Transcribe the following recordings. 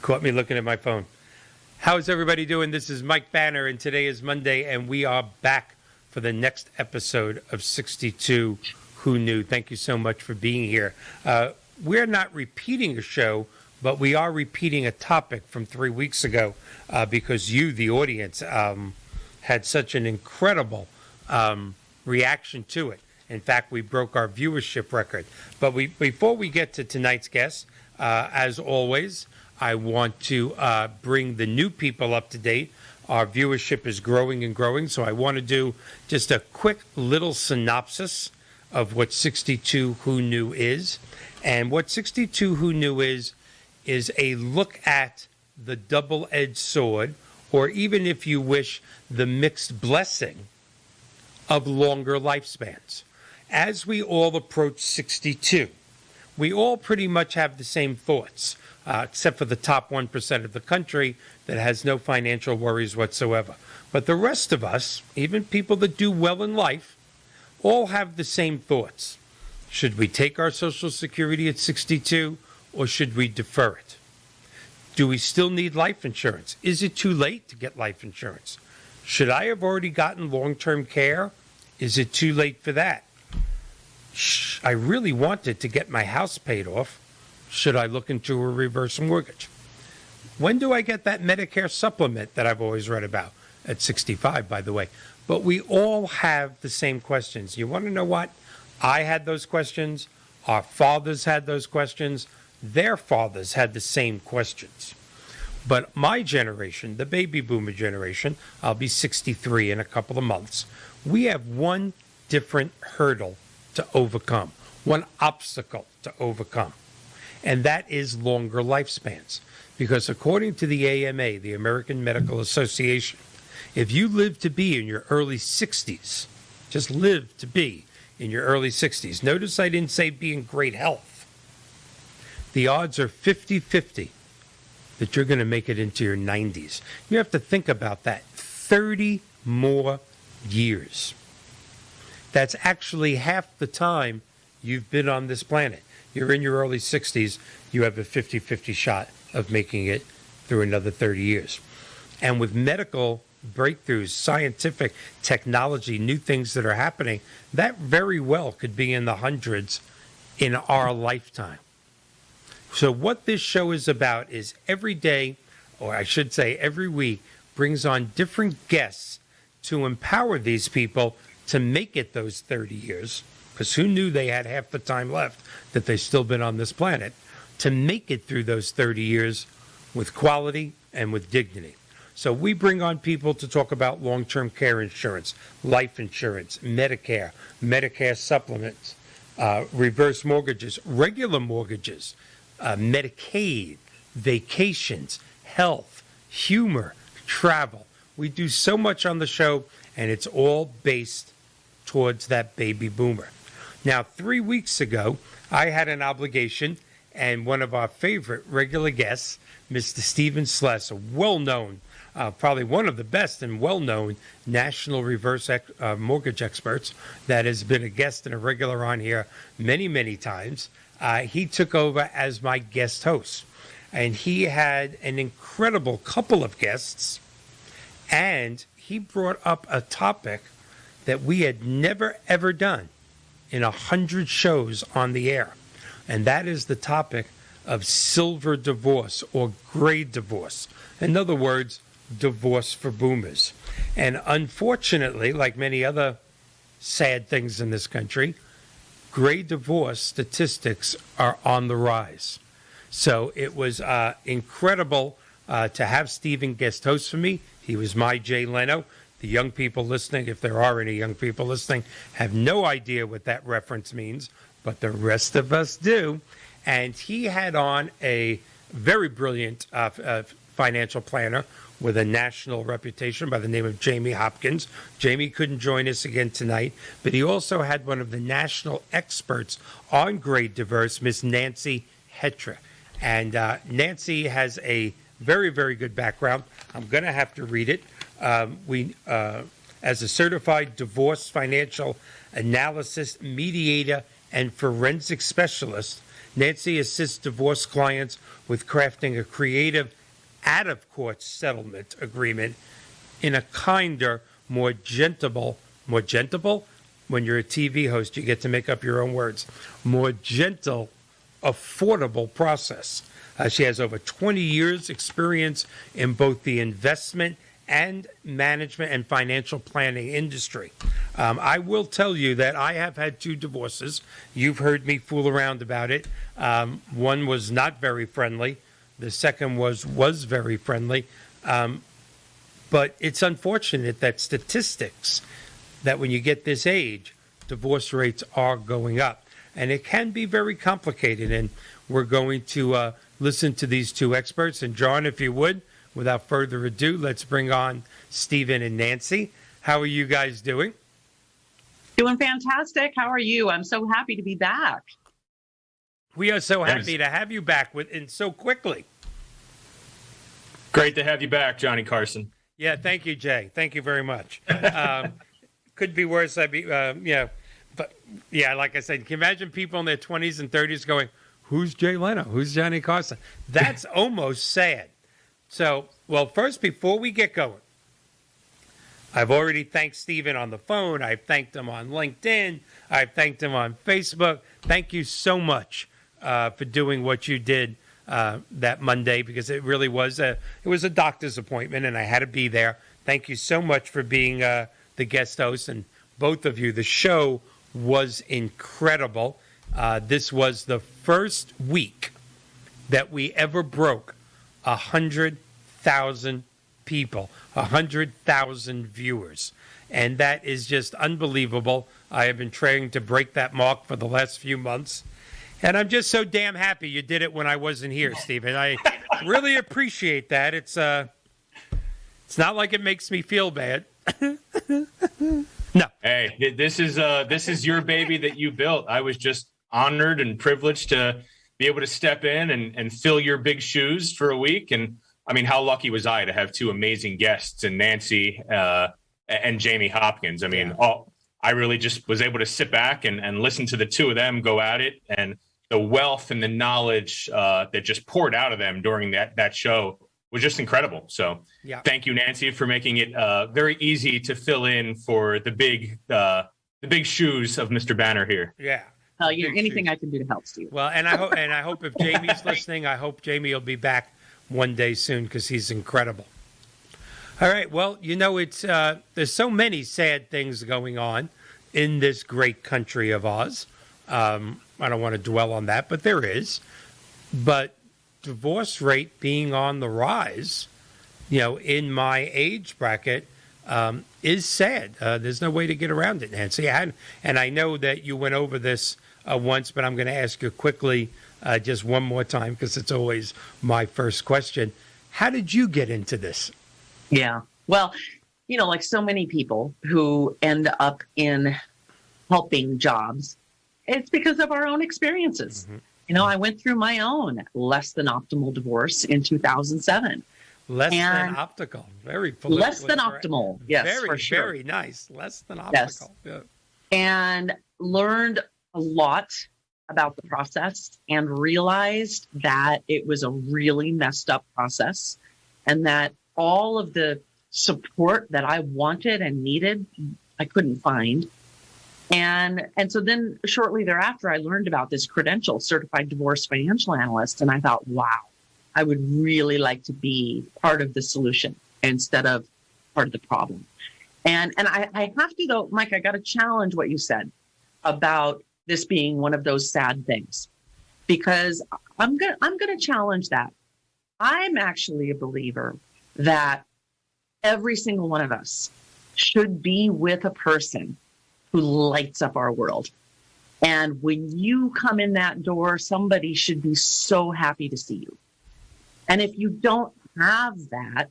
Caught me looking at my phone. How's everybody doing? This is Mike Banner, and today is Monday, and we are back for the next episode of 62 Who Knew. Thank you so much for being here. We're not repeating a show, but we are repeating a topic from 3 weeks ago because you, the audience, had such an incredible reaction to it. In fact, we broke our viewership record. But before we get to tonight's guest, as always, I want to bring the new people up to date. Our viewership is growing and growing, so I want to do just a quick little synopsis of what 62 Who Knew is. And what 62 Who Knew is a look at the double-edged sword, or even if you wish, the mixed blessing of longer lifespans. As we all approach 62, we all pretty much have the same thoughts. Except for the top 1% of the country that has no financial worries whatsoever. But the rest of us, even people that do well in life, all have the same thoughts. Should we take our Social Security at 62, or should we defer it? Do we still need life insurance? Is it too late to get life insurance? Should I have already gotten long-term care? Is it too late for that? I really wanted to get my house paid off. Should I look into a reverse mortgage? When do I get that Medicare supplement that I've always read about? At 65, by the way. But we all have the same questions. You want to know what? I had those questions. Our fathers had those questions. Their fathers had the same questions. But my generation, the baby boomer generation, I'll be 63 in a couple of months. We have one different hurdle to overcome, one obstacle to overcome. And that is longer lifespans. Because according to the AMA, the American Medical Association, if you live to be in your early 60s, just live to be in your early 60s, notice I didn't say be in great health, the odds are 50-50 that you're going to make it into your 90s. You have to think about that. 30 more years. That's actually half the time you've been on this planet. You're in your early 60s, you have a 50-50 shot of making it through another 30 years. And with medical breakthroughs, scientific technology, new things that are happening, that very well could be in the hundreds in our lifetime. So what this show is about is every day, or I should say every week, brings on different guests to empower these people to make it those 30 years. Because who knew they had half the time left that they've still been on this planet, to make it through those 30 years with quality and with dignity. So we bring on people to talk about long-term care insurance, life insurance, Medicare, Medicare supplements, reverse mortgages, regular mortgages, Medicaid, vacations, health, humor, travel. We do so much on the show, and it's all based towards that baby boomer. Now, 3 weeks ago, I had an obligation, and one of our favorite regular guests, Mr. Stephen Sless, a well-known, probably one of the best and well-known national reverse mortgage experts that has been a guest and a regular on here many, many times. He took over as my guest host, and he had an incredible couple of guests, and he brought up a topic that we had never, ever done in 100 shows on the air. And that is the topic of silver divorce or gray divorce. In other words, divorce for boomers. And unfortunately, like many other sad things in this country, gray divorce statistics are on the rise. So it was incredible to have Stephen guest host for me. He was my Jay Leno. The young people listening, if there are any young people listening, have no idea what that reference means, but the rest of us do. And he had on a very brilliant financial planner with a national reputation by the name of Jamie Hopkins. Jamie couldn't join us again tonight, but he also had one of the national experts on grade diverse, Miss Nancy Hetrick. And Nancy has a very, very good background. I'm going to have to read it. As a certified divorce financial analyst, mediator, and forensic specialist, Nancy assists divorce clients with crafting a creative out-of-court settlement agreement in a kinder, more gentle, when you're a TV host, you get to make up your own words, more gentle, affordable process. She has over 20 years experience in both the investment and management and financial planning industry. I will tell you that I have had 2 divorces. You've heard me fool around about it. One was not very friendly. The second was very friendly. But it's unfortunate that statistics that when you get this age, divorce rates are going up. And it can be very complicated. And we're going to listen to these 2 experts. And John, if you would, without further ado, let's bring on Stephen and Nancy. How are you guys doing? Doing fantastic. How are you? I'm so happy to be back. We are so happy to have you back and so quickly. Great to have you back, Johnny Carson. Yeah, thank you, Jay. Thank you very much. Could be worse. But yeah, like I said, can you imagine people in their 20s and 30s going, "Who's Jay Leno? Who's Johnny Carson?" That's almost sad. So, well, first, before we get going, I've already thanked Stephen on the phone. I've thanked him on LinkedIn. I've thanked him on Facebook. Thank you so much for doing what you did that Monday, because it really was a doctor's appointment and I had to be there. Thank you so much for being the guest host, and both of you. The show was incredible. This was the first week that we ever broke 100,000 people, 100,000 viewers. And that is just unbelievable. I have been trying to break that mark for the last few months. And I'm just so damn happy you did it when I wasn't here, Stephen. I really appreciate that. It's not like it makes me feel bad. No. Hey, this is your baby that you built. I was just honored and privileged to be able to step in and fill your big shoes for a week. And I mean, how lucky was I to have 2 amazing guests, and Nancy and Jamie Hopkins. I mean, I really just was able to sit back and listen to the 2 of them go at it, and the wealth and the knowledge that just poured out of them during that show was just incredible. So Thank you, Nancy, for making it very easy to fill in for the big shoes of Mr. Banner here. Yeah. Anything shoes I can do to help, Steve. Well, and I hope if Jamie's listening, I hope Jamie will be back one day soon, because he's incredible. All right. Well, it's there's so many sad things going on in this great country of ours. I don't want to dwell on that, but there is. But divorce rate being on the rise, in my age bracket, is sad. There's no way to get around it, Nancy. And I know that you went over this once, but I'm going to ask you quickly just one more time, because it's always my first question. How did you get into this? Yeah. Well, like so many people who end up in helping jobs, it's because of our own experiences. Mm-hmm. I went through my own less than optimal divorce in 2007. Less than optical. Very politically less than correct. Optimal. Yes, very, for sure. Very nice. Less than optical. Yes. Yeah. And learned a lot about the process and realized that it was a really messed up process, and that all of the support that I wanted and needed, I couldn't find. And so then shortly thereafter, I learned about this credential, Certified Divorce Financial Analyst. And I thought, wow, I would really like to be part of the solution instead of part of the problem. And I have to, though, Mike, I got to challenge what you said about this being one of those sad things, because I'm gonna challenge that. I'm actually a believer that every single one of us should be with a person who lights up our world. And when you come in that door, somebody should be so happy to see you. And if you don't have that,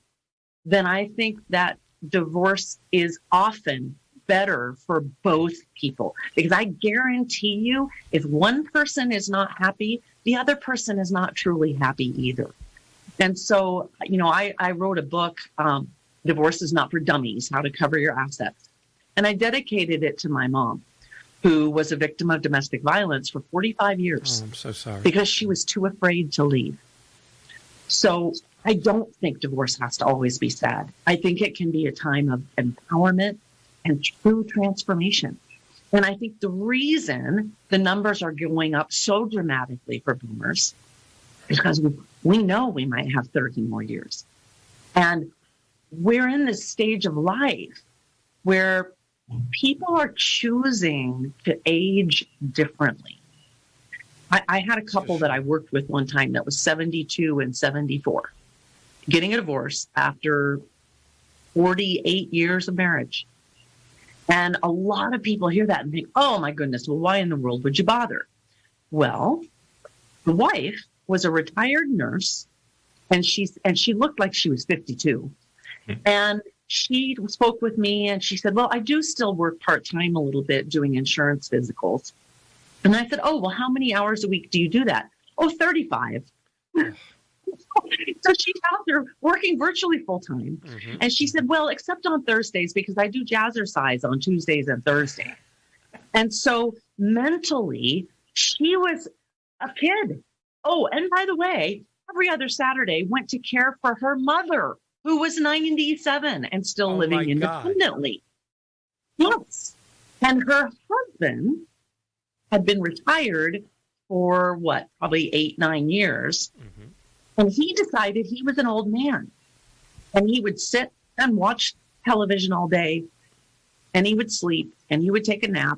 then I think that divorce is often better for both people. Because I guarantee you, if one person is not happy, the other person is not truly happy either. And so, I wrote a book, Divorce is Not for Dummies, How to Cover Your Assets. And I dedicated it to my mom, who was a victim of domestic violence for 45 years. Oh, I'm so sorry. Because she was too afraid to leave. So I don't think divorce has to always be sad. I think it can be a time of empowerment and true transformation. And I think the reason the numbers are going up so dramatically for boomers is because we know we might have 30 more years. And we're in this stage of life where people are choosing to age differently. I had a couple that I worked with one time that was 72 and 74, getting a divorce after 48 years of marriage. And a lot of people hear that and think, oh my goodness, well, why in the world would you bother? Well, the wife was a retired nurse, and she looked like she was 52. And she spoke with me and she said, well, I do still work part-time a little bit doing insurance physicals. And I said, oh, well, how many hours a week do you do that? Oh, 35. So she's out there working virtually full-time. Mm-hmm. And she said, well, except on Thursdays, because I do jazzercise on Tuesdays and Thursdays. And so mentally, she was a kid. Oh, and by the way, every other Saturday went to care for her mother, who was 97 and still living independently. Yes. And her husband had been retired for probably 8-9 years. Mm-hmm. And he decided he was an old man. And he would sit and watch television all day. And he would sleep and he would take a nap.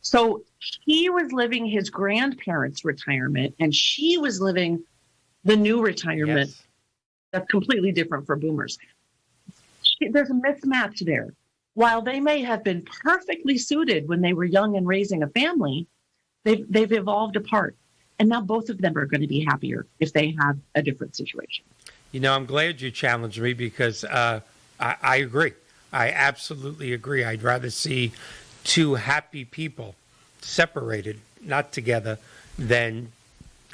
So he was living his grandparents' retirement, and she was living the new retirement. Yes. That's completely different for boomers. There's a mismatch there. While they may have been perfectly suited when they were young and raising a family, they've evolved apart. And now both of them are going to be happier if they have a different situation. I'm glad you challenged me, because I agree. I absolutely agree. I'd rather see two happy people separated, not together, than,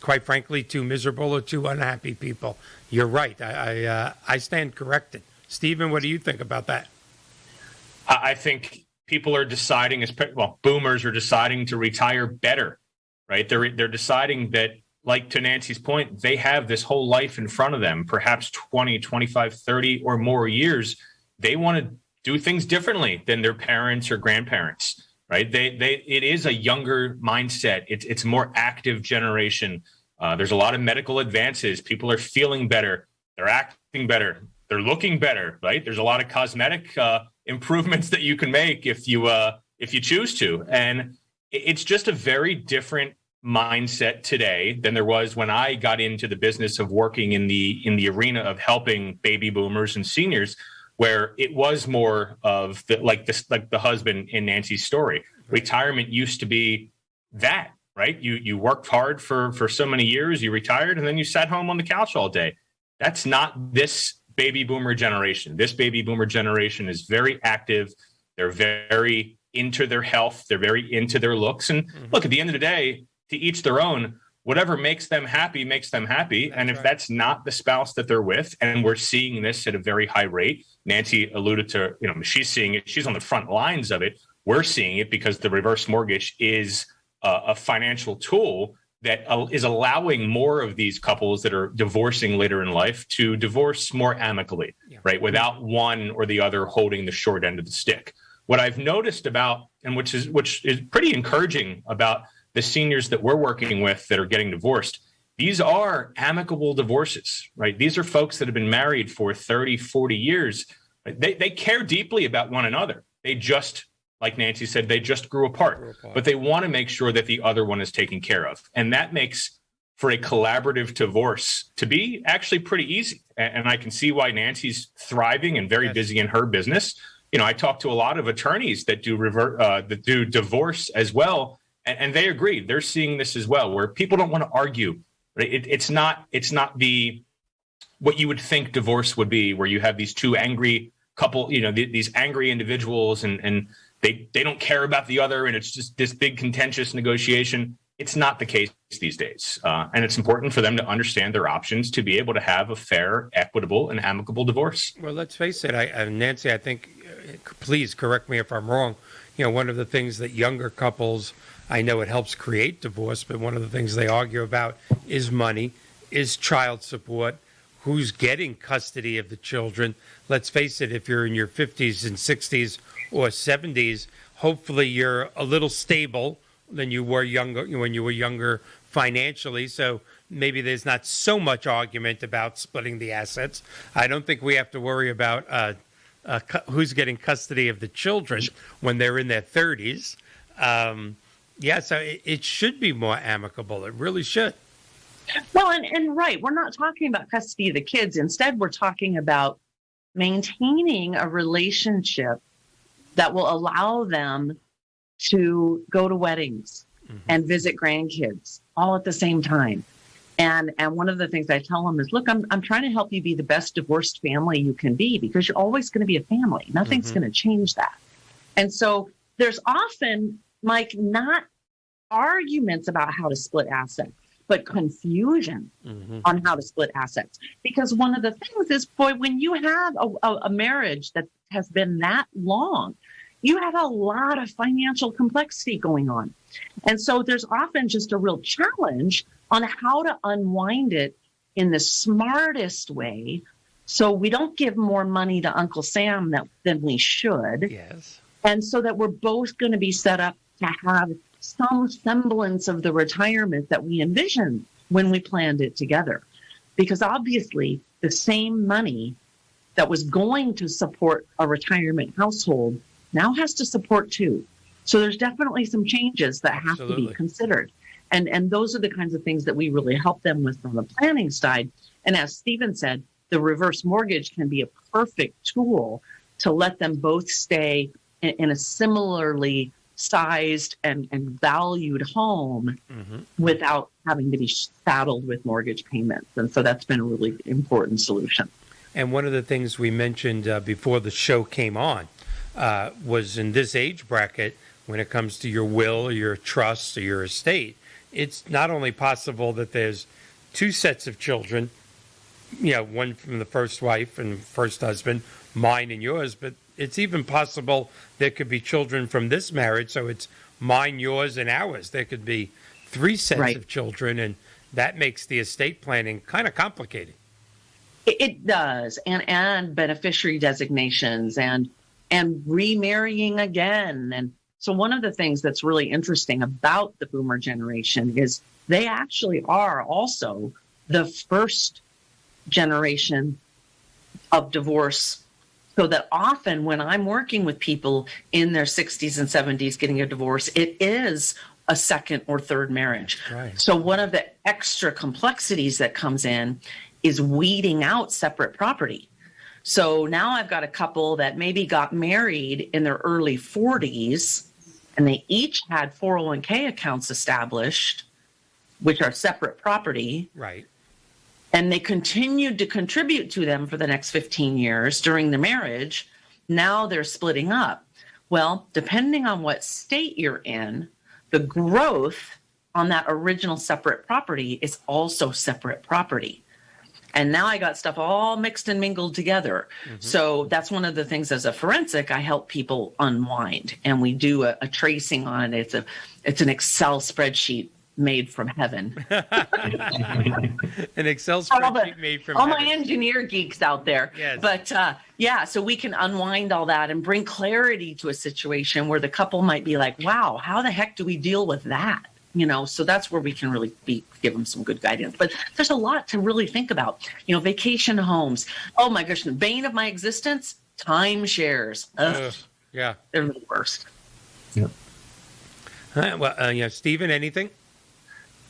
quite frankly, two miserable or two unhappy people. You're right. I stand corrected. Stephen, what do you think about that? I think people are deciding, boomers are deciding to retire better, right? They're deciding that, like to Nancy's point, they have this whole life in front of them, perhaps 20, 25, 30 or more years. They want to do things differently than their parents or grandparents, right? It is a younger mindset. It's a more active generation. There's a lot of medical advances. People are feeling better. They're acting better. They're looking better, right? There's a lot of cosmetic improvements that you can make if you choose to. And it's just a very different mindset today than there was when I got into the business of working in the arena of helping baby boomers and seniors, where it was more of the husband in Nancy's story. Right. Retirement used to be that, right? You worked hard for so many years, you retired, and then you sat home on the couch all day. That's not this baby boomer generation. This baby boomer generation is very active. They're very into their health. They're very into their looks. And look, at the end of the day, to each their own. Whatever makes them happy makes them happy. And if that's not the spouse that they're with, and we're seeing this at a very high rate, Nancy alluded to, she's seeing it. She's on the front lines of it. We're seeing it because the reverse mortgage is a financial tool that is allowing more of these couples that are divorcing later in life to divorce more amicably, right? Without one or the other holding the short end of the stick. What I've noticed about, and which is pretty encouraging about the seniors that we're working with that are getting divorced, these are amicable divorces, right? These are folks that have been married for 30, 40 years. They care deeply about one another. They just, like Nancy said, they just grew apart. But they want to make sure that the other one is taken care of. And that makes for a collaborative divorce to be actually pretty easy. And I can see why Nancy's thriving and very busy in her business. I talk to a lot of attorneys that do divorce as well. And they agree. They're seeing this as well, where people don't want to argue. Right? It's not what you would think divorce would be, where you have these two angry couple, these angry individuals, and they don't care about the other, and it's just this big contentious negotiation. It's not the case these days. And it's important for them to understand their options to be able to have a fair, equitable, and amicable divorce. Well, let's face it, Nancy, I think, please correct me if I'm wrong, one of the things that younger couples, I know it helps create divorce, but one of the things they argue about is money, is child support, who's getting custody of the children. Let's face it, if you're in your 50s and 60s or 70s, hopefully you're a little stable than you were younger when you were younger financially. So maybe there's not so much argument about splitting the assets. I don't think we have to worry about who's getting custody of the children when they're in their 30s. So it should be more amicable. It really should. Well, and right, we're not talking about custody of the kids. Instead, we're talking about maintaining a relationship that will allow them to go to weddings and visit grandkids all at the same time. And one of the things I tell them is, look, I'm trying to help you be the best divorced family you can be, because you're always going to be a family. Nothing's going to change that. And so there's often, Mike, not arguments about how to split assets, but confusion on how to split assets. Because one of the things is, boy, when you have a marriage that has been that long, you have a lot of financial complexity going on. And so there's often just a real challenge on how to unwind it in the smartest way, so we don't give more money to Uncle Sam than we should. Yes. And so that we're both going to be set up to have some semblance of the retirement that we envisioned when we planned it together. Because obviously the same money that was going to support a retirement household now has to support two. So there's definitely some changes that have to be considered. And those are the kinds of things that we really help them with from the planning side. And as Stephen said, the reverse mortgage can be a perfect tool to let them both stay in a similarly sized and valued home without having to be saddled with mortgage payments. And so that's been a really important solution. And one of the things we mentioned before the show came on was in this age bracket, when it comes to your will or your trust or your estate, it's not only possible that there's two sets of children, one from the first wife and first husband, mine and yours, but it's even possible there could be children from this marriage. So it's mine, yours, and ours. There could be three sets of children, and that makes the estate planning kind of complicated. It does. And beneficiary designations and remarrying again. And so one of the things that's really interesting about the boomer generation is they actually are also the first generation of divorce. So that often when I'm working with people in their 60s and 70s getting a divorce, it is a second or third marriage. Right. So one of the extra complexities that comes in is weeding out separate property. So now I've got a couple that maybe got married in their early 40s, and they each had 401k accounts established, which are separate property. Right. And they continued to contribute to them for the next 15 years during the marriage. Now they're splitting up. Well, depending on what state you're in, the growth on that original separate property is also separate property. And now I got stuff all mixed and mingled together. So that's one of the things as a forensic, I help people unwind. And we do a tracing on it. It's an Excel spreadsheet made from heaven. An Excel spreadsheet made from all heaven. my engineer geeks out there. Yes. But so we can unwind all that and bring clarity to a situation where the couple might be like, wow, how the heck do we deal with that? So that's where we can really give them some good guidance. But there's a lot to really think about. Vacation homes. Oh my gosh, the bane of my existence, timeshares. Yeah. They're the worst. Yep. Well, Stephen, anything?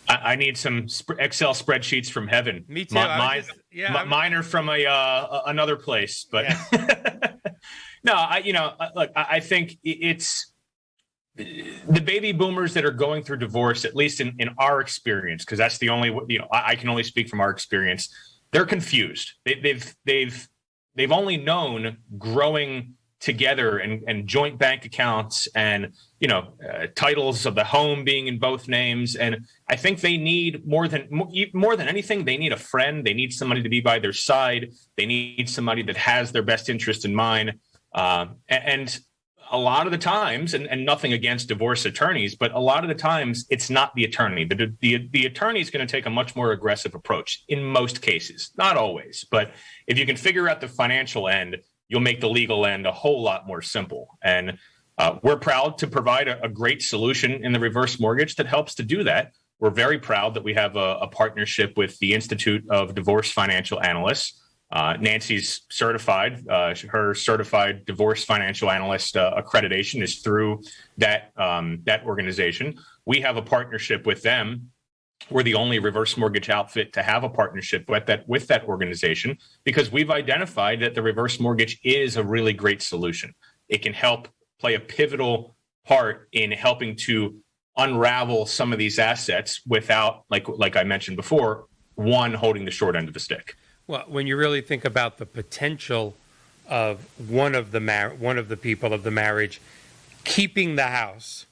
I need some Excel spreadsheets from heaven. Me too. Mine are from another place, but no. I think it's the baby boomers that are going through divorce, at least in our experience, because that's the only I can only speak from our experience. They're confused. They've only known growing together and joint bank accounts and titles of the home being in both names. And I think they need more than anything, they need a friend. They need somebody to be by their side. They need somebody that has their best interest in mind. And a lot of the times, and nothing against divorce attorneys, but a lot of the times it's not the attorney. The attorney is going to take a much more aggressive approach in most cases, not always. But if you can figure out the financial end, you'll make the legal end a whole lot more simple. And we're proud to provide a great solution in the reverse mortgage that helps to do that. We're very proud that we have a partnership with the Institute of Divorce Financial Analysts. Nancy's certified. Her Certified Divorce Financial Analyst accreditation is through that organization. We have a partnership with them. We're the only reverse mortgage outfit to have a partnership with that organization, because we've identified that the reverse mortgage is a really great solution. It can help play a pivotal part in helping to unravel some of these assets without, like I mentioned before, one holding the short end of the stick. Well, when you really think about the potential of one of the people of the marriage keeping the house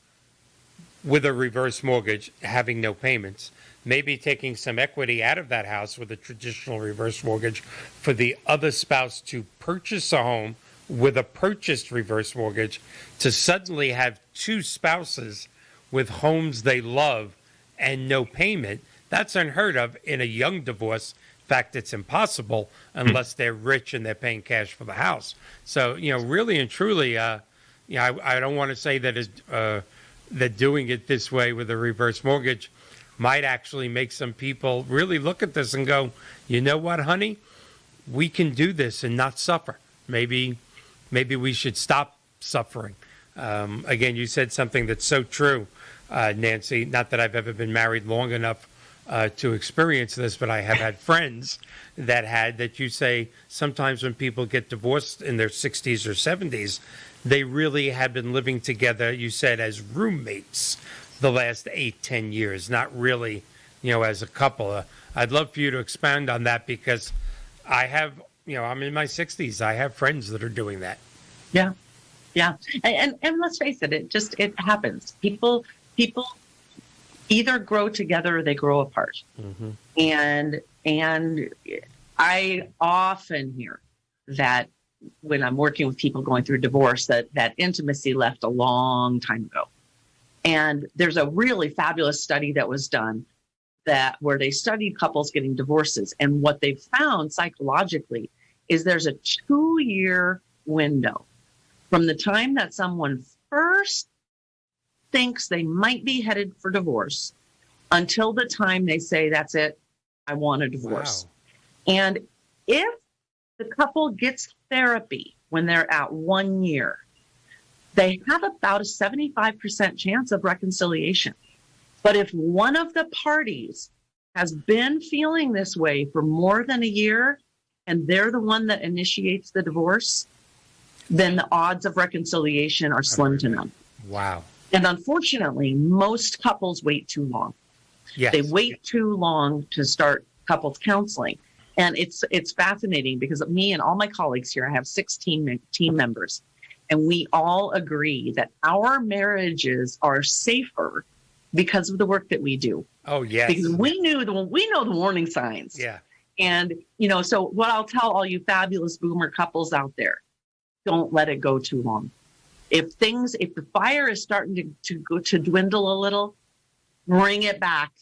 with a reverse mortgage, having no payments, maybe taking some equity out of that house with a traditional reverse mortgage for the other spouse to purchase a home with a purchased reverse mortgage, to suddenly have two spouses with homes they love and no payment, that's unheard of in a young divorce. In fact, it's impossible unless they're rich and they're paying cash for the house. So, really and truly, I don't want to say that doing it this way with a reverse mortgage might actually make some people really look at this and go, you know what, honey, we can do this and not suffer. Maybe we should stop suffering. Again, you said something that's so true, Nancy. Not that I've ever been married long enough to experience this, but I have had friends that you say sometimes when people get divorced in their 60s or 70s, they really have been living together, you said, as roommates the last 8-10 years, not really, as a couple. I'd love for you to expand on that, because I have, I'm in my 60s. I have friends that are doing that. Yeah. And let's face it, it happens. People either grow together or they grow apart. Mm-hmm. And I often hear that when I'm working with people going through divorce, that intimacy left a long time ago. And there's a really fabulous study that was done where they studied couples getting divorces. And what they found psychologically is there's a 2-year window from the time that someone first thinks they might be headed for divorce until the time they say, that's it, I want a divorce. Wow. And if the couple gets therapy when they're at 1 year, they have about a 75% chance of reconciliation. But if one of the parties has been feeling this way for more than a year and they're the one that initiates the divorce, then the odds of reconciliation are slim to none. Wow. And unfortunately, most couples wait too long. Yes. They wait too long to start couples counseling. And it's fascinating because me and all my colleagues here, I have 6 team members, and we all agree that our marriages are safer because of the work that we do. Oh, yes. Because we know the warning signs. Yeah. And, so what I'll tell all you fabulous boomer couples out there, don't let it go too long. If the fire is starting to dwindle a little, bring it back,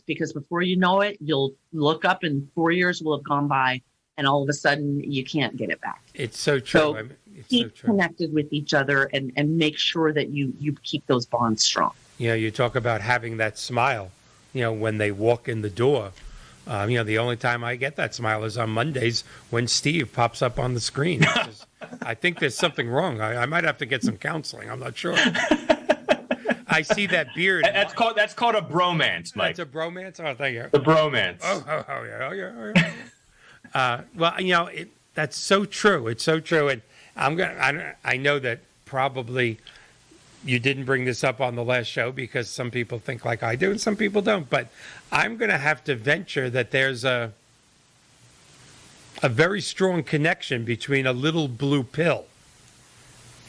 because before you know it, you'll look up and 4 years will have gone by, and all of a sudden you can't get it back. It's so true. So keep connected with each other and make sure that you keep those bonds strong. You talk about having that smile, when they walk in the door. The only time I get that smile is on Mondays when Steve pops up on the screen. I think there's something wrong. I might have to get some counseling. I'm not sure. I see that beard. That's called a bromance, Mike. That's a bromance? Oh, thank you. The bromance. Oh, yeah. Well, that's so true. It's so true. And I know that probably you didn't bring this up on the last show because some people think like I do and some people don't. But I'm going to have to venture that there's a very strong connection between a little blue pill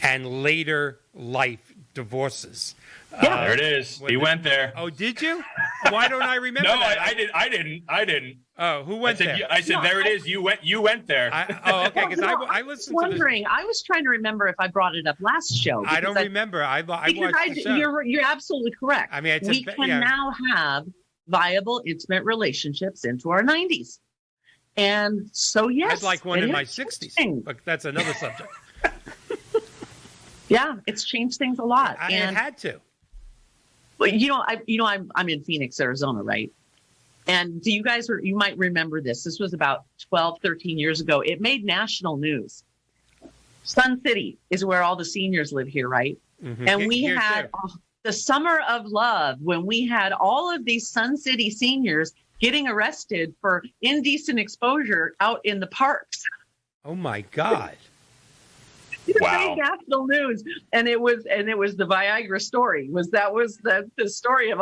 and later life divorces. Yeah, there it is. He went there. Oh, did you? Why don't I remember No, that? I didn't. Oh, who went there? I said, No, there it is. You went there. Okay, because I listened to this. Wondering, I was trying to remember if I brought it up last show. I don't remember. I watched the show. You're absolutely correct. I mean, we can now have viable, intimate relationships into our 90s. And so, yes. I'd like one in my 60s. but that's another subject. Yeah, it's changed things a lot. It had to. But I'm in Phoenix, Arizona, right? And you might remember this. This was about 12, 13 years ago. It made national news. Sun City is where all the seniors live here, right? Mm-hmm. And we had the Summer of Love when we had all of these Sun City seniors getting arrested for indecent exposure out in the parks. Oh my God. Wow. National news, and it was the Viagra story. That was the story of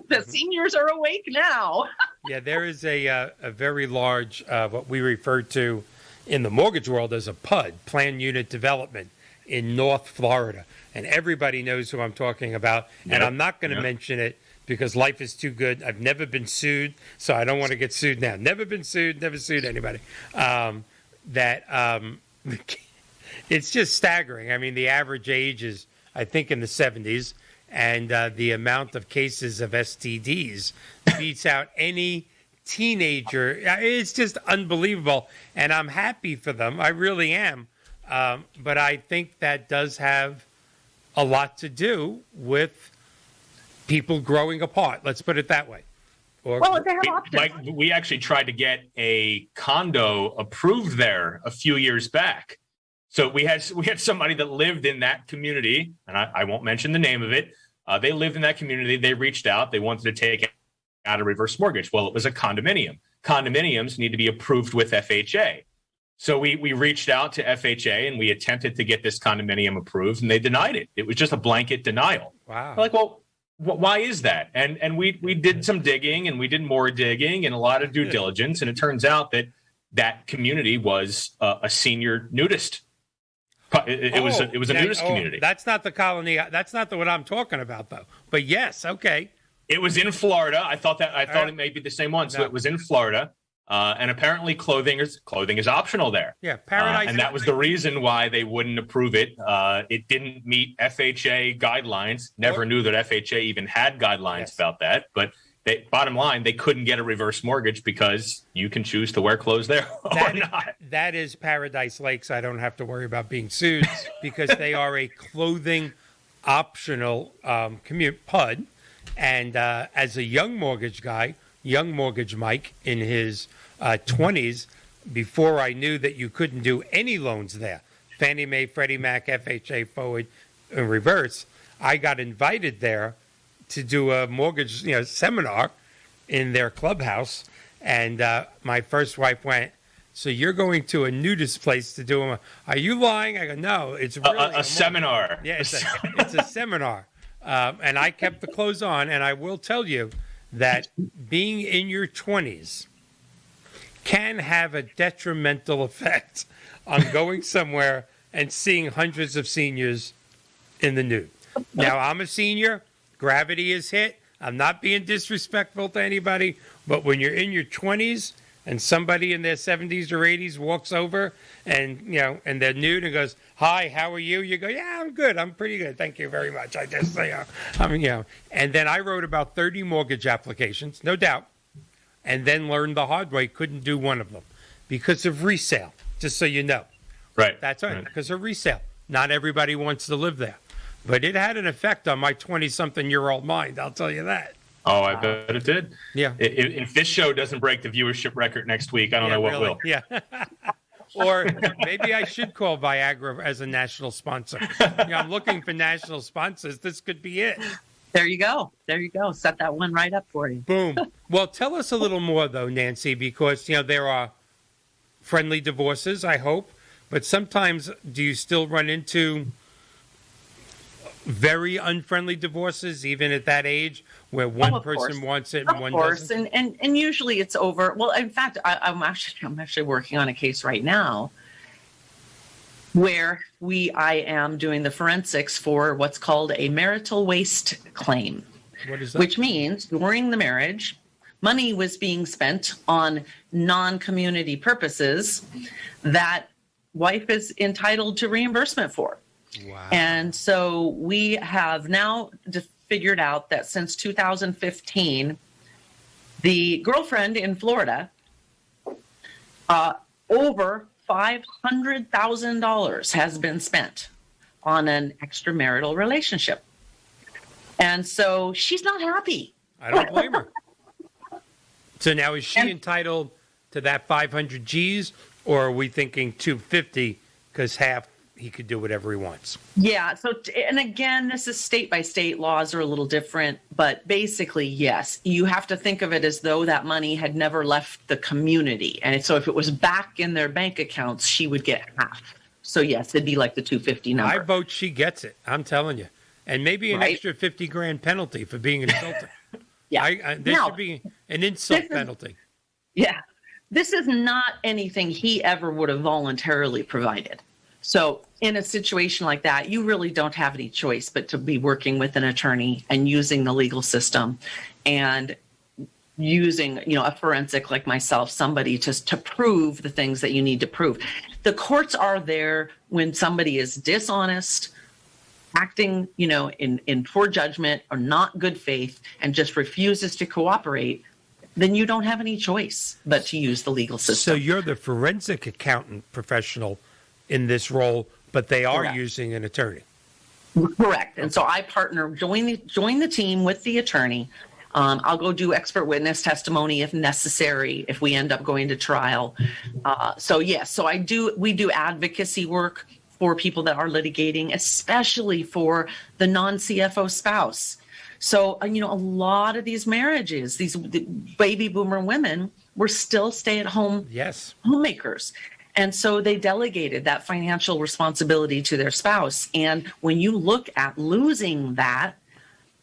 the seniors are awake now. Yeah, there is a very large what we refer to in the mortgage world as a PUD, Plan Unit Development, in North Florida, and everybody knows who I'm talking about. Yep. And I'm not going to mention it because life is too good. I've never been sued, so I don't want to get sued now. Never been sued, never sued anybody. It's just staggering. I mean, the average age is, I think, in the 70s, and the amount of cases of STDs beats out any teenager. It's just unbelievable, and I'm happy for them. I really am. But I think that does have a lot to do with people growing apart. Let's put it that way. They have options. Mike, we actually tried to get a condo approved there a few years back. So we had somebody that lived in that community, and I won't mention the name of it. They lived in that community. They reached out. They wanted to take out a reverse mortgage. Well, it was a condominium. Condominiums need to be approved with FHA. So we reached out to FHA and we attempted to get this condominium approved, and they denied it. It was just a blanket denial. Wow. We're like, well, why is that? And we did some digging, and we did more digging and a lot of due diligence, and it turns out that community was a senior nudist. It was a nudist community. That's not the colony. That's not what I'm talking about, though. But yes, okay. It was in Florida. I thought it may be the same one. So it was in Florida, and apparently clothing is optional there. Yeah, paradise. And that was the reason why they wouldn't approve it. It didn't meet FHA guidelines. Never knew that FHA even had guidelines about that. But bottom line, they couldn't get a reverse mortgage because you can choose to wear clothes there or not. That is Paradise Lakes. I don't have to worry about being sued because they are a clothing optional PUD. And as a young mortgage Mike in his 20s, before I knew that you couldn't do any loans there, Fannie Mae, Freddie Mac, FHA, forward, and reverse, I got invited there to do a mortgage seminar in their clubhouse. And my first wife went, so you're going to a nudist place to do are you lying? I go, no, it's really a seminar. Yeah, it's a seminar. And I kept the clothes on, and I will tell you that being in your 20s can have a detrimental effect on going somewhere and seeing hundreds of seniors in the nude. Now, I'm a senior. Gravity is hit. I'm not being disrespectful to anybody, but when you're in your 20s and somebody in their 70s or 80s walks over and they're nude and goes, "Hi, how are you?" You go, "Yeah, I'm good. I'm pretty good. Thank you very much." I just say, And then I wrote about 30 mortgage applications, no doubt, and then learned the hard way, couldn't do one of them because of resale, just so you know. Right. That's right, because of resale. Not everybody wants to live there. But it had an effect on my 20-something-year-old mind, I'll tell you that. Oh, I bet it did. Yeah. If this show doesn't break the viewership record next week, I don't know what will. Yeah. Or maybe I should call Viagra as a national sponsor. I'm looking for national sponsors. This could be it. There you go. Set that one right up for you. Boom. Well, tell us a little more, though, Nancy, because, there are friendly divorces, I hope. But sometimes do you still run into very unfriendly divorces, even at that age, where one person wants it and one doesn't? And usually it's over. Well, in fact, I'm actually working on a case right now where I am doing the forensics for what's called a marital waste claim. What is that? Which means during the marriage, money was being spent on non-community purposes that wife is entitled to reimbursement for. Wow. And so we have now figured out that since 2015, the girlfriend in Florida, over $500,000 has been spent on an extramarital relationship. And so she's not happy. I don't blame her. So now is she entitled to that 500 G's, or are we thinking 250 because half he could do whatever he wants? Yeah. So, and again, this is state by state, laws are a little different, but basically, yes, you have to think of it as though that money had never left the community. And so if it was back in their bank accounts, she would get half. So yes, it'd be like the 250 number. I vote she gets it. I'm telling you. And maybe an extra 50 grand penalty for being insulted. Yeah. There should be an insult penalty. Yeah. This is not anything he ever would have voluntarily provided. So in a situation like that, you really don't have any choice but to be working with an attorney and using the legal system and using, a forensic like myself, somebody to prove the things that you need to prove. The courts are there when somebody is dishonest, acting, in poor judgment or not good faith and just refuses to cooperate. Then you don't have any choice but to use the legal system. So you're the forensic accountant professional in this role, but they are Correct. using an attorney. Correct. And so I partner, join the team with the attorney. I'll go do expert witness testimony if necessary, if we end up going to trial. We do advocacy work for people that are litigating, especially for the non-CFO spouse. So, a lot of these marriages, these baby boomer women were still stay-at-home homemakers. And so they delegated that financial responsibility to their spouse. And when you look at losing that,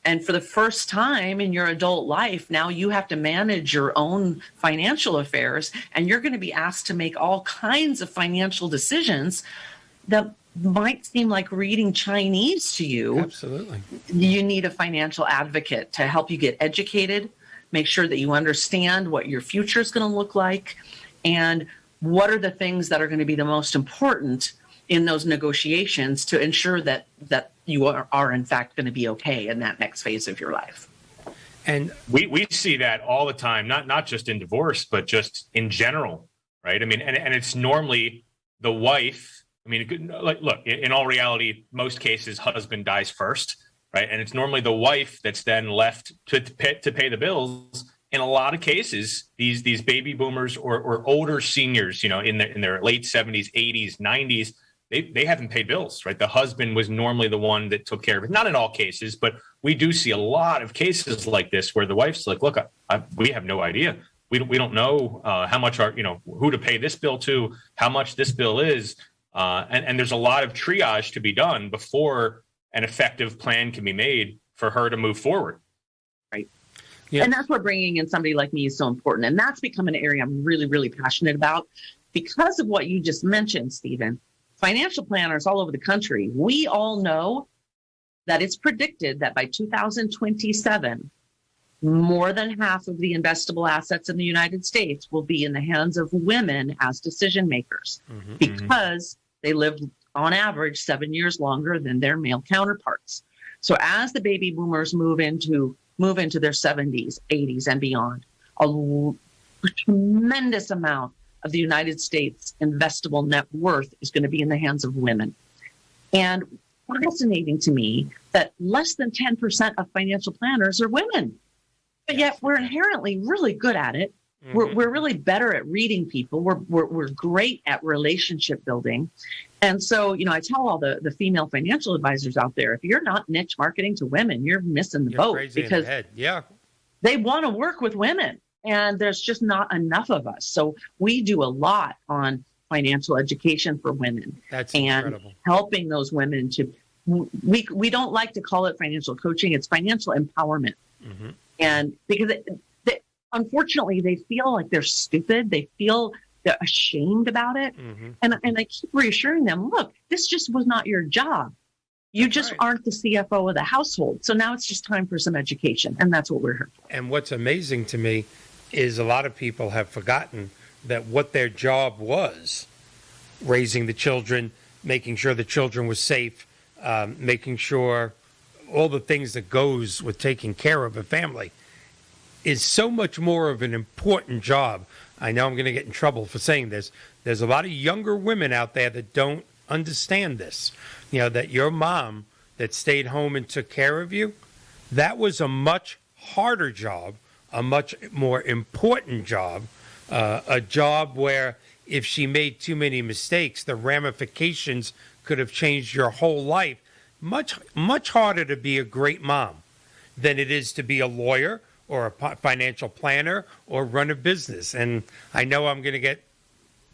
and for the first time in your adult life, now you have to manage your own financial affairs, and you're going to be asked to make all kinds of financial decisions that might seem like reading Chinese to you. Absolutely. You need a financial advocate to help you get educated, make sure that you understand what your future is going to look like, and what are the things that are going to be the most important in those negotiations to ensure that you are in fact going to be okay in that next phase of your life. And we see that all the time, not just in divorce, but just in general, right? I mean, and it's normally the wife. I mean, look, in all reality, most cases, husband dies first, right? And it's normally the wife that's then left to pay the bills. In a lot of cases, these baby boomers or older seniors, in their late 70s, 80s, 90s, they haven't paid bills, right? The husband was normally the one that took care of it. Not in all cases, but we do see a lot of cases like this where the wife's like, look, we have no idea. We don't know how much who to pay this bill to, how much this bill is. And there's a lot of triage to be done before an effective plan can be made for her to move forward. Right. Yeah. And that's where bringing in somebody like me is so important. And that's become an area I'm really, really passionate about because of what you just mentioned, Stephen. Financial planners all over the country, we all know that it's predicted that by 2027, more than half of the investable assets in the United States will be in the hands of women as decision makers because they live on average 7 years longer than their male counterparts. So as the baby boomers move into their 70s, 80s, and beyond, a tremendous amount of the United States investable net worth is going to be in the hands of women. And fascinating to me that less than 10% of financial planners are women, but yet we're inherently really good at it. We're really better at reading people. We're great at relationship building. And so, I tell all the female financial advisors out there, if you're not niche marketing to women, you're missing the boat because they want to work with women. And there's just not enough of us. So we do a lot on financial education for women. That's and incredible. Helping those women to, we don't like to call it financial coaching. It's financial empowerment. And because unfortunately, they feel like they're stupid. They feel they're ashamed about it. And I keep reassuring them, look, this just was not your job. You just aren't the CFO of the household. So now it's just time for some education. And that's what we're here for. And what's amazing to me is a lot of people have forgotten that what their job was, raising the children, making sure the children were safe, making sure all the things that goes with taking care of a family, is so much more of an important job. I know I'm going to get in trouble for saying this. There's a lot of younger women out there that don't understand this. You know, that your mom that stayed home and took care of you, that was a much harder job, a much more important job, a job where if she made too many mistakes, the ramifications could have changed your whole life. Much harder to be a great mom than it is to be a lawyer or a financial planner or run a business. And I know I'm going to get,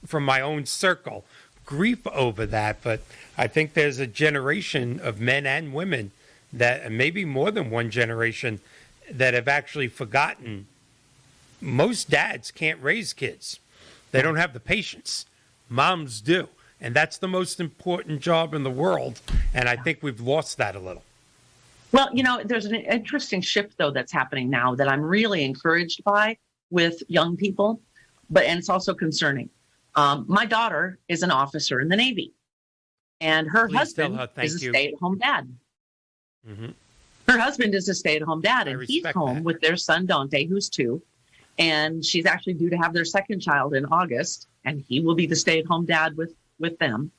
from my own circle, grief over that, but I think there's a generation of men and women that, and maybe more than one generation, that have actually forgotten most dads can't raise kids. They don't have the patience. Moms do. And that's the most important job in the world. And I think we've lost that a little. Well, you know, there's an interesting shift, though, that's happening now that I'm really encouraged by with young people, and it's also concerning. My daughter is an officer in the Navy, and her husband is a stay-at-home dad. Mm-hmm. Her husband is a stay-at-home dad, and he's home with their son, Dante, who's 2. And she's actually due to have their second child in August, and he will be the stay-at-home dad with them.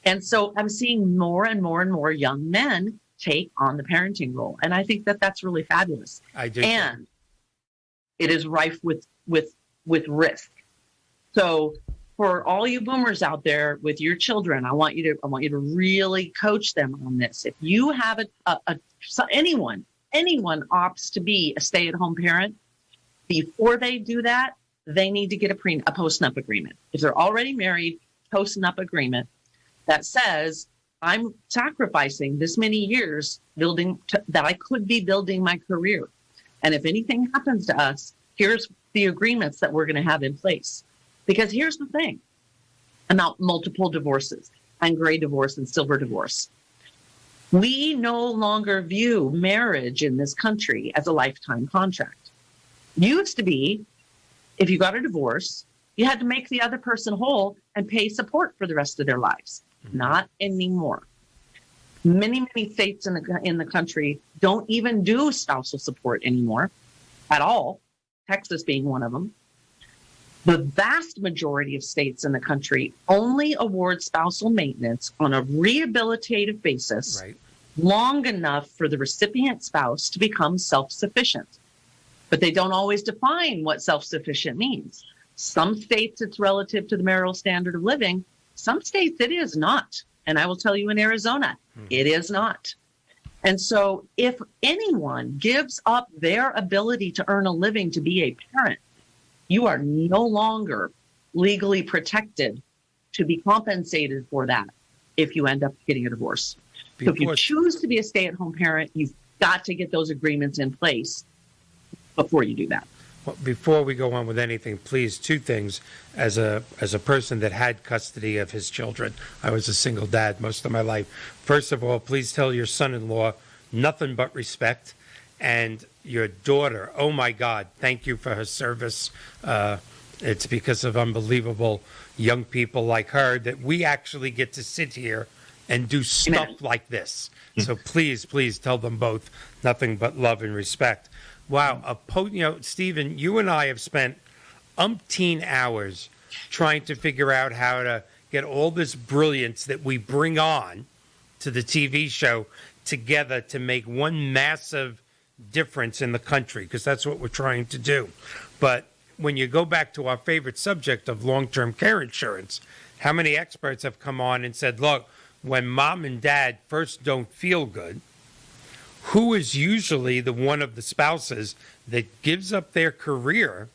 And so I'm seeing more and more and more young men take on the parenting role. And I think that that's really fabulous. I do. And it is rife with risk. So for all you boomers out there with your children, I want you to really coach them on this. If you have anyone opts to be a stay-at-home parent, before they do that, they need to get a post-nup agreement. If they're already married, post-nup agreement that says, I'm sacrificing this many years that I could be building my career. And if anything happens to us, here's the agreements that we're going to have in place. Because here's the thing about multiple divorces and gray divorce and silver divorce. We no longer view marriage in this country as a lifetime contract. Used to be, if you got a divorce, you had to make the other person whole and pay support for the rest of their lives. Not anymore. Many states in the country don't even do spousal support anymore at all, Texas being one of them. The vast majority of states in the country only award spousal maintenance on a rehabilitative basis, right, long enough for the recipient spouse to become self-sufficient. But they don't always define what self-sufficient means. Some states it's relative to the marital standard of living. Some states it is not. And I will tell you in Arizona, it is not. And so if anyone gives up their ability to earn a living to be a parent, you are no longer legally protected to be compensated for that if you end up getting a divorce. So if you choose to be a stay-at-home parent, you've got to get those agreements in place before you do that. Well, before we go on with anything, please, 2 things. As a person that had custody of his children, I was a single dad most of my life. First of all, please tell your son-in-law nothing but respect. And your daughter, oh my God, thank you for her service. It's because of unbelievable young people like her that we actually get to sit here and do stuff like this. So please tell them both nothing but love and respect. Wow. Stephen, you and I have spent umpteen hours trying to figure out how to get all this brilliance that we bring on to the TV show together to make one massive difference in the country, because that's what we're trying to do. But when you go back to our favorite subject of long-term care insurance, how many experts have come on and said, look, when mom and dad first don't feel good, who is usually the one of the spouses that gives up their career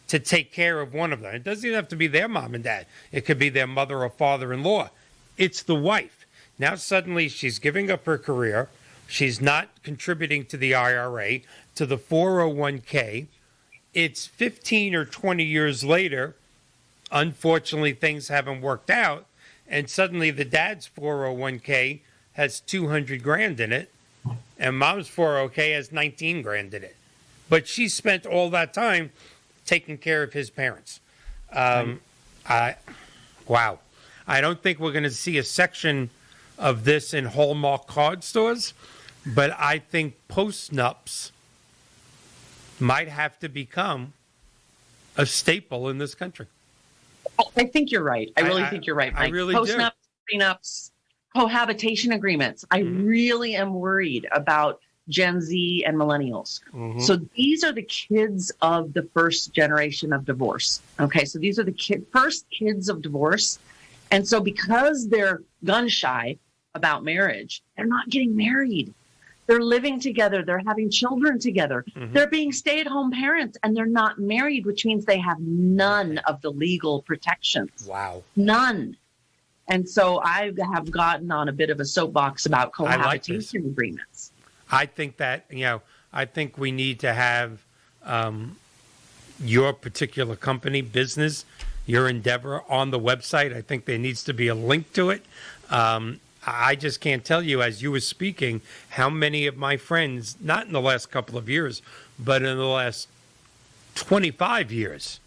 to take care of one of them? It doesn't even have to be their mom and dad. It could be their mother or father-in-law. It's the wife. Now suddenly she's giving up her career. She's not contributing to the IRA, to the 401k. It's 15 or 20 years later. Unfortunately, things haven't worked out. And suddenly the dad's 401k has 200 grand in it. And mom's 401k has 19 grand in it. But she spent all that time taking care of his parents. Wow. I don't think we're going to see a section of this in Hallmark card stores, but I think post-nups might have to become a staple in this country. I think you're right. I really think you're right, Mike. I really Post-nups, prenups, cohabitation agreements. I really am worried about Gen Z and millennials. So these are the kids of the first generation of divorce. Okay, so these are the first kids of divorce. And so because they're gun shy about marriage, they're not getting married. They're living together. They're having children together. They're being stay-at-home parents, and they're not married, which means they have none of the legal protections. Wow. None. And so I have gotten on a bit of a soapbox about cohabitation agreements. I think that, I think we need to have your particular company, business, your endeavor on the website. I think there needs to be a link to it. I just can't tell you, as you were speaking, how many of my friends, not in the last couple of years, but in the last 25 years,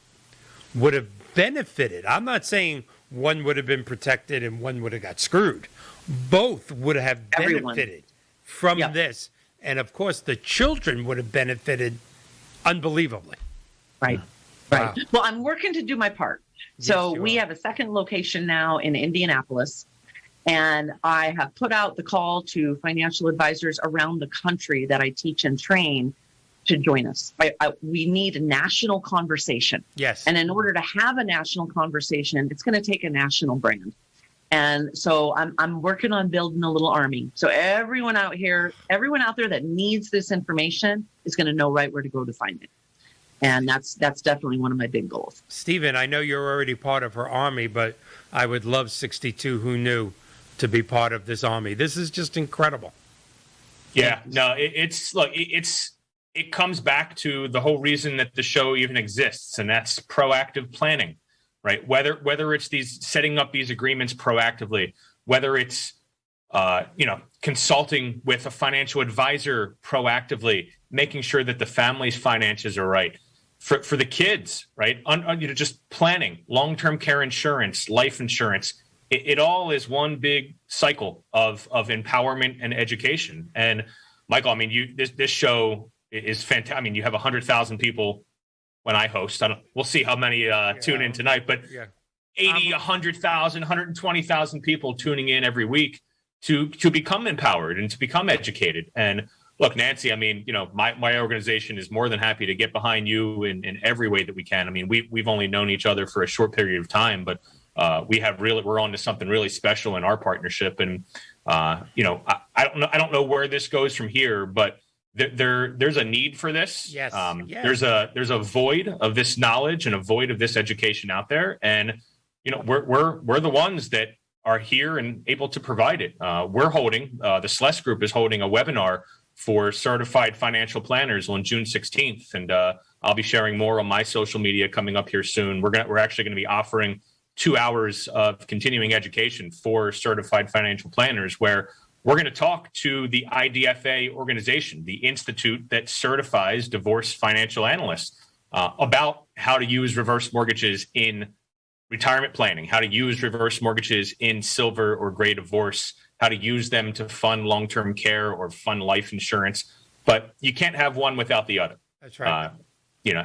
would have benefited. I'm not saying one would have been protected and one would have got screwed. Both would have benefited from this. And, of course, the children would have benefited unbelievably. Right. Wow. Well, I'm working to do my part. So we have a second location now in Indianapolis. And I have put out the call to financial advisors around the country that I teach and train to join us. We need a national conversation. Yes. And in order to have a national conversation, it's going to take a national brand. And so I'm working on building a little army. So everyone out there that needs this information is going to know right where to go to find it. And that's definitely one of my big goals. Stephen, I know you're already part of her army, but I would love 62 Who Knew to be part of this army. This is just incredible. Yeah, no, it comes back to the whole reason that the show even exists, and that's proactive planning, right? Whether it's these setting up these agreements proactively, whether it's consulting with a financial advisor proactively, making sure that the family's finances are right. For the kids, right? Just planning, long-term care insurance, life insurance. It all is one big cycle of empowerment and education. And Michael, I mean, this show is fantastic. I mean, you have 100,000 people when I host. We'll see how many tune in tonight, but 80, 100,000, 120,000 people tuning in every week to become empowered and to become educated. And look, Nancy, I mean, my organization is more than happy to get behind you in every way that we can. I mean, we've only known each other for a short period of time, but we're on to something really special in our partnership. And, I don't know where this goes from here, but there's a need for this. Yes. There's a void of this knowledge and a void of this education out there. And, we're the ones that are here and able to provide it. We're holding, the Sless Group is holding a webinar for certified financial planners on June 16th. And I'll be sharing more on my social media coming up here soon. We're actually going to be offering 2 hours of continuing education for certified financial planners, where we're going to talk to the IDFA organization, the institute that certifies divorce financial analysts, about how to use reverse mortgages in retirement planning, how to use reverse mortgages in silver or gray divorce, how to use them to fund long-term care or fund life insurance. But you can't have one without the other. That's right.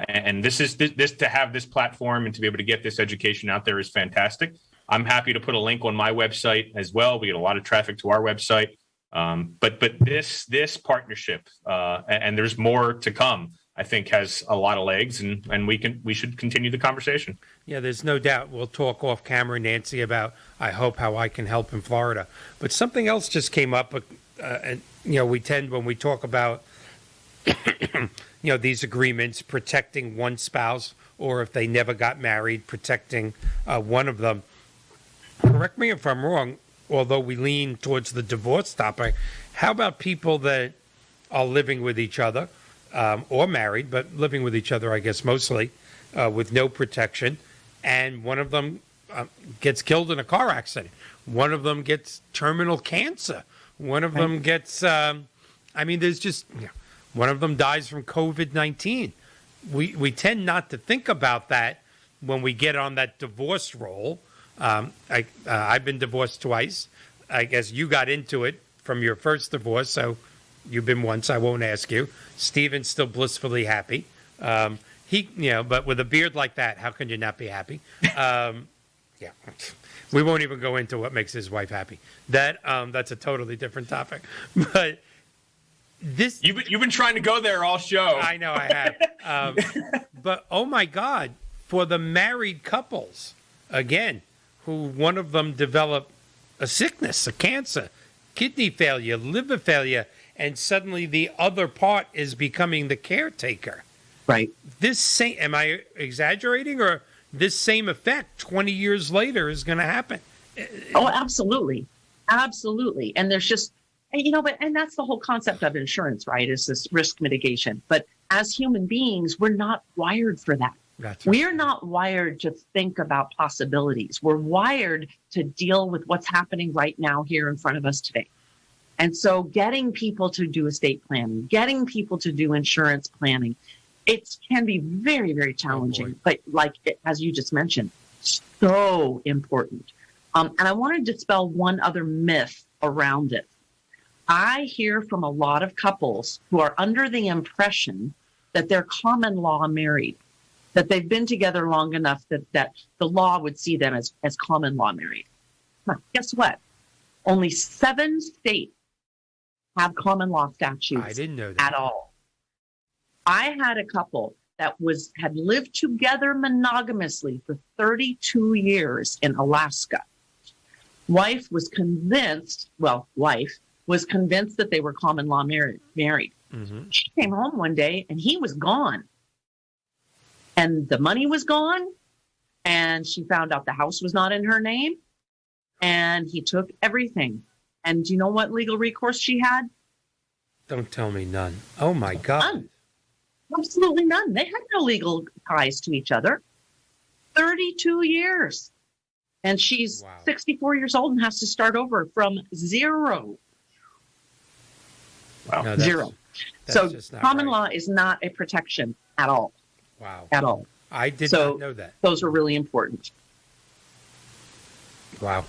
And this to have this platform and to be able to get this education out there is fantastic. I'm happy to put a link on my website as well. We get a lot of traffic to our website. But this partnership, and there's more to come, I think has a lot of legs, and we should continue the conversation. Yeah, there's no doubt. We'll talk off camera, Nancy, about, I hope, how I can help in Florida. But something else just came up, and we tend, when we talk about these agreements, protecting one spouse, or if they never got married, protecting one of them. Correct me if I'm wrong, although we lean towards the divorce topic. How about people that are living with each other, or married, but living with each other, I guess, mostly, with no protection, and one of them gets killed in a car accident. One of them gets terminal cancer. One of them gets, there's just, one of them dies from COVID-19. we tend not to think about that when we get on that divorce roll. I've been divorced twice. I guess you got into it from your first divorce, so you've been once. I won't ask you. Steven's still blissfully happy. But with a beard like that, how can you not be happy? Yeah, we won't even go into what makes his wife happy. That's a totally different topic. But this, you've been trying to go there all show. I know I have. But oh my God, for the married couples, again, who one of them developed a sickness, a cancer, kidney failure, liver failure, and suddenly the other part is becoming the caretaker. Right. Am I exaggerating, or this same effect 20 years later is going to happen? Oh, absolutely. Absolutely. And there's just, and that's the whole concept of insurance, right? Is this risk mitigation. But as human beings, we're not wired for that. That's right. We're not wired to think about possibilities. We're wired to deal with what's happening right now here in front of us today. And so getting people to do estate planning, getting people to do insurance planning, it can be very, very challenging. But as you just mentioned, so important. And I want to dispel one other myth around it. I hear from a lot of couples who are under the impression that they're common law married, that they've been together long enough that the law would see them as common law married. Now, guess what? Only 7 states have common law statutes. I didn't know that at all. I had a couple that had lived together monogamously for 32 years in Alaska. Wife was convinced that they were common law married. Mm-hmm. She came home one day and he was gone. And the money was gone. And she found out the house was not in her name. And he took everything. And do you know what legal recourse she had? Don't tell me none. Oh, my God. None. Absolutely none. They had no legal ties to each other. 32 years. And she's 64 years old and has to start over from zero. Wow. No, Zero. So common right. law is not a protection at all. Wow. At all. I did not know that. Those are really important. Wow.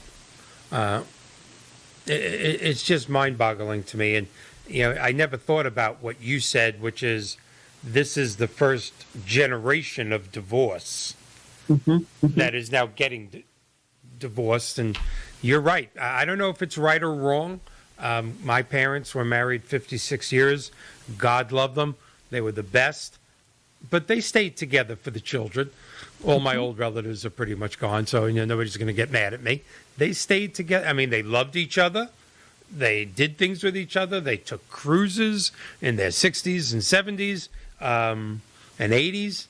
It's just mind-boggling to me. And, I never thought about what you said, which is this is the first generation of divorce that is now getting divorced. And you're right. I don't know if it's right or wrong. My parents were married 56 years. God love them. They were the best. But they stayed together for the children. All my old relatives are pretty much gone, so nobody's going to get mad at me. They stayed together. I mean, they loved each other. They did things with each other. They took cruises in their 60s and 70s and 80s.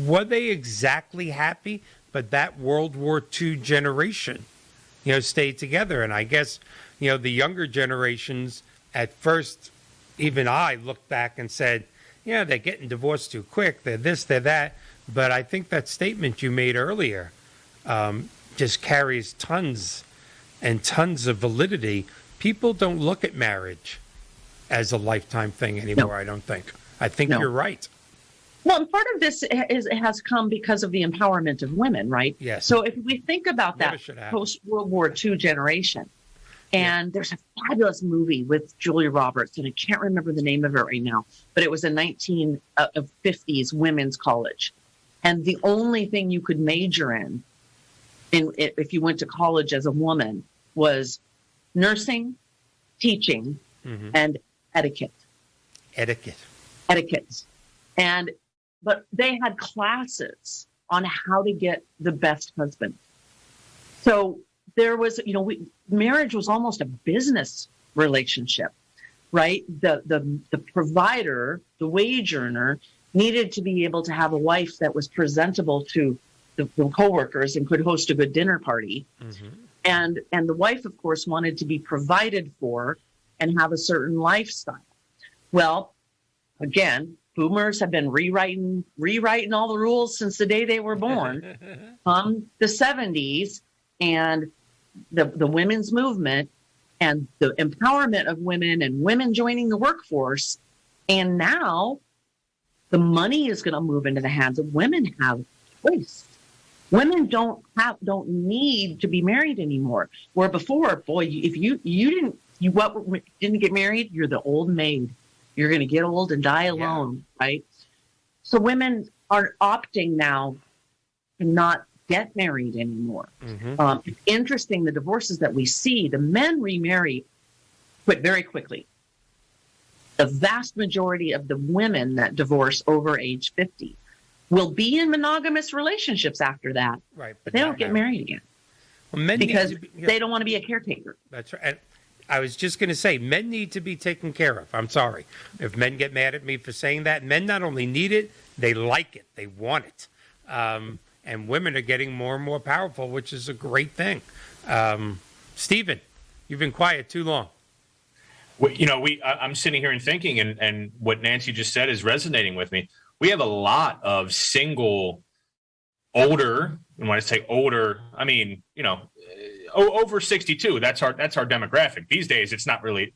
Were they exactly happy? But that World War II generation, stayed together. And I guess, the younger generations at first, even I looked back and said, yeah, they're getting divorced too quick. They're this, they're that. But I think that statement you made earlier just carries tons and tons of validity. People don't look at marriage as a lifetime thing anymore, no. I don't think. I think you're right. Well, and part of this has come because of the empowerment of women, right? Yes. So if we think about that post-World War II generation, and there's a fabulous movie with Julia Roberts, and I can't remember the name of it right now, but it was a 1950s women's college. And the only thing you could major in if you went to college as a woman was nursing, teaching, and etiquette. Etiquette. But they had classes on how to get the best husband. So there was, marriage was almost a business relationship, right? The provider, the wage earner, needed to be able to have a wife that was presentable to the coworkers and could host a good dinner party. And the wife, of course, wanted to be provided for and have a certain lifestyle. Well, again, boomers have been rewriting all the rules since the day they were born. The 70s and the women's movement and the empowerment of women and women joining the workforce. And now The money is going to move into the hands of women. Have choice. Women don't need to be married anymore. Where before, boy, if you didn't get married, you're the old maid. You're going to get old and die alone, right? So women are opting now to not get married anymore. It's interesting, the divorces that we see, the men remarry very quickly. The vast majority of the women that divorce over age 50 will be in monogamous relationships after that, right? But they don't get married again because they don't want to be a caretaker. That's right. And I was just going to say, men need to be taken care of. I'm sorry if men get mad at me for saying that. Men not only need it, they like it, they want it. And women are getting more and more powerful, which is a great thing. Stephen, you've been quiet too long. Well, I'm sitting here and thinking, and what Nancy just said is resonating with me. We have a lot of single, older, and when I say older, I mean, over 62. That's our demographic. These days, it's not really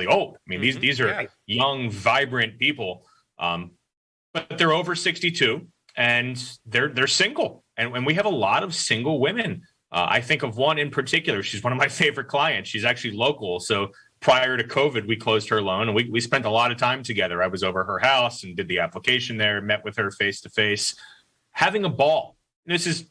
old. I mean, these are young, vibrant people, but they're over 62 and they're single. And we have a lot of single women. I think of one in particular. She's one of my favorite clients. She's actually local. So prior to COVID, we closed her loan and we spent a lot of time together. I was over her house and did the application there, met with her face to face, having a ball. This is,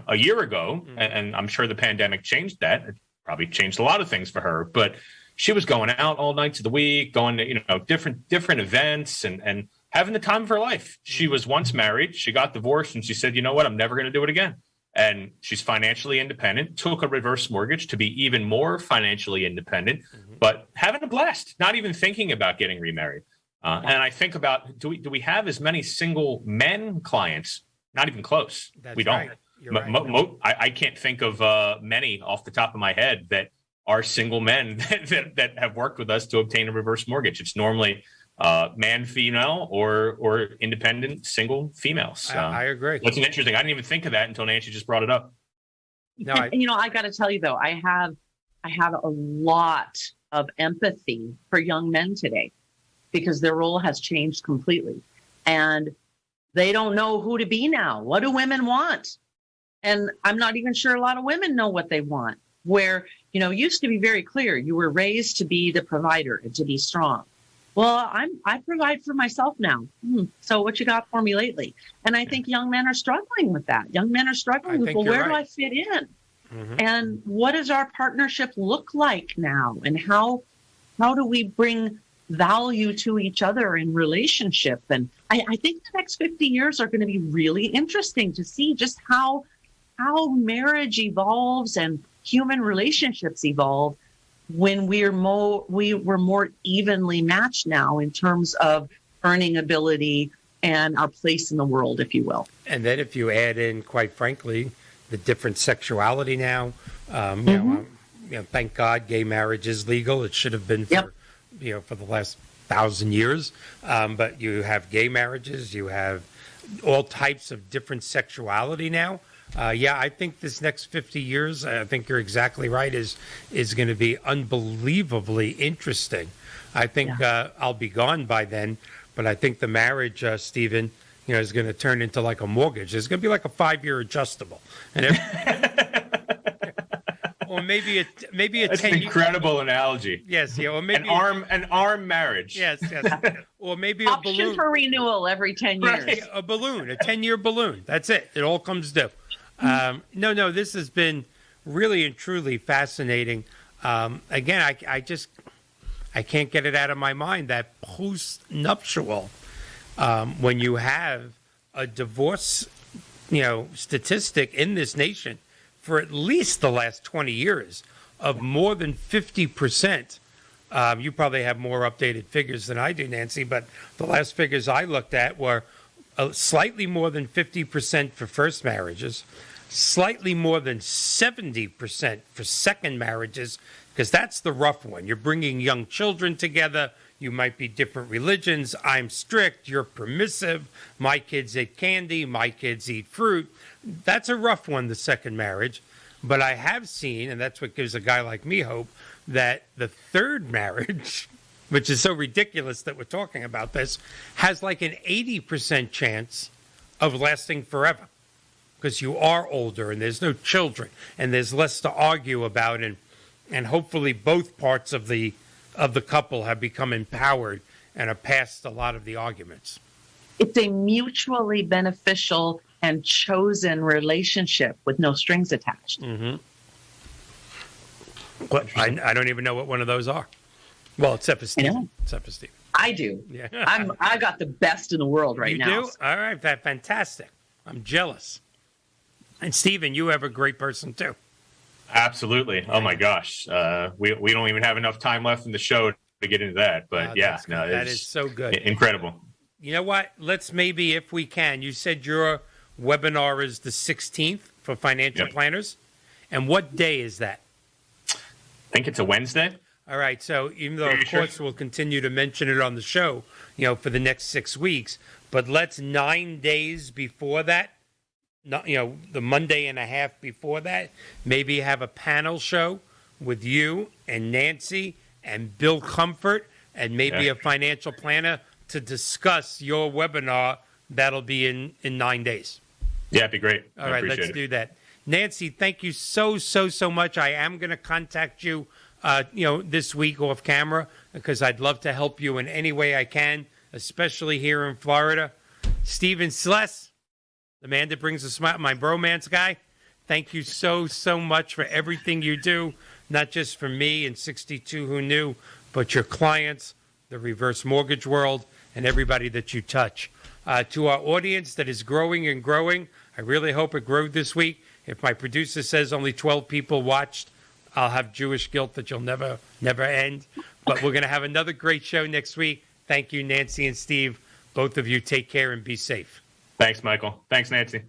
a year ago, and I'm sure the pandemic changed that. It probably changed a lot of things for her, but she was going out all nights of the week, going to, different events and having the time of her life. She was once married. She got divorced and she said, you know what? I'm never going to do it again. And she's financially independent, took a reverse mortgage to be even more financially independent, but having a blast, not even thinking about getting remarried. And I think about, do we have as many single men clients? Not even close. We don't. Right. You're right. I can't think of many off the top of my head that are single men that have worked with us to obtain a reverse mortgage. It's normally man, female, or independent single females. I agree. That's interesting. I didn't even think of that until Nancy just brought it up. No, I got to tell you though, I have a lot of empathy for young men today because their role has changed completely, and they don't know who to be now. What do women want? And I'm not even sure a lot of women know what they want. Where, used to be very clear. You were raised to be the provider and to be strong. Well, I provide for myself now. So what you got for me lately? And I think young men are struggling with that. Young men are struggling with, well, where do I fit in? And what does our partnership look like now? And how do we bring value to each other in relationship? And I think the next 50 years are going to be really interesting to see just how marriage evolves and human relationships evolve when we're more evenly matched now in terms of earning ability and our place in the world, if you will. And then if you add in, quite frankly, the different sexuality now, thank God gay marriage is legal. It should have been for the last 1,000 years. But you have gay marriages, you have all types of different sexuality now. I think this next 50 years, I think you're exactly right, is going to be unbelievably interesting. I think I'll be gone by then, but I think the marriage, Stephen, is going to turn into like a mortgage. It's going to be like a 5-year adjustable, and or maybe a That's 10. An incredible analogy. Yes, or maybe an arm marriage. Yes, or maybe option a balloon for renewal every 10 years. Right. A balloon, a 10-year balloon. That's it. It all comes due. No, this has been really and truly fascinating. Again, I can't get it out of my mind that post-nuptial, when you have a divorce, statistic in this nation for at least the last 20 years of more than 50%. You probably have more updated figures than I do, Nancy, but the last figures I looked at were slightly more than 50% for first marriages, slightly more than 70% for second marriages, because that's the rough one. You're bringing young children together. You might be different religions. I'm strict. You're permissive. My kids eat candy. My kids eat fruit. That's a rough one, the second marriage. But I have seen, and that's what gives a guy like me hope, that the third marriage which is so ridiculous that we're talking about this, has like an 80% chance of lasting forever because you are older and there's no children and there's less to argue about, and hopefully both parts of the couple have become empowered and are past a lot of the arguments. It's a mutually beneficial and chosen relationship with no strings attached. Mm-hmm. Well, I don't even know what one of those are. Well, except for Steve. I do. Yeah. I got the best in the world now. You do? All right. That's fantastic. I'm jealous. And Stephen, you have a great person too. Absolutely. Oh my gosh. We don't even have enough time left in the show to get into that. But that is so good. Incredible. You know what? Let's maybe, if we can, you said your webinar is the 16th for financial planners. And what day is that? I think it's a Wednesday. All right. So even though, of course, we'll continue to mention it on the show, for the next 6 weeks, but let's 9 days before that, the Monday and a half before that, maybe have a panel show with you and Nancy and Bill Comfort and maybe a financial planner to discuss your webinar. That'll be in 9 days. Yeah, it'd be great. All right, let's do that. Nancy, thank you so much. I am going to contact you, this week off camera because I'd love to help you in any way I can, especially here in Florida. Stephen Sless, the man that brings a smile, my bromance guy. Thank you so much for everything you do, not just for me and 62 Who Knew, but your clients, the reverse mortgage world, and everybody that you touch. To our audience that is growing and growing, I really hope it grew this week. If my producer says only 12 people watched, I'll have Jewish guilt that you'll never end. But we're going to have another great show next week. Thank you, Nancy and Steve. Both of you take care and be safe. Thanks, Michael. Thanks, Nancy.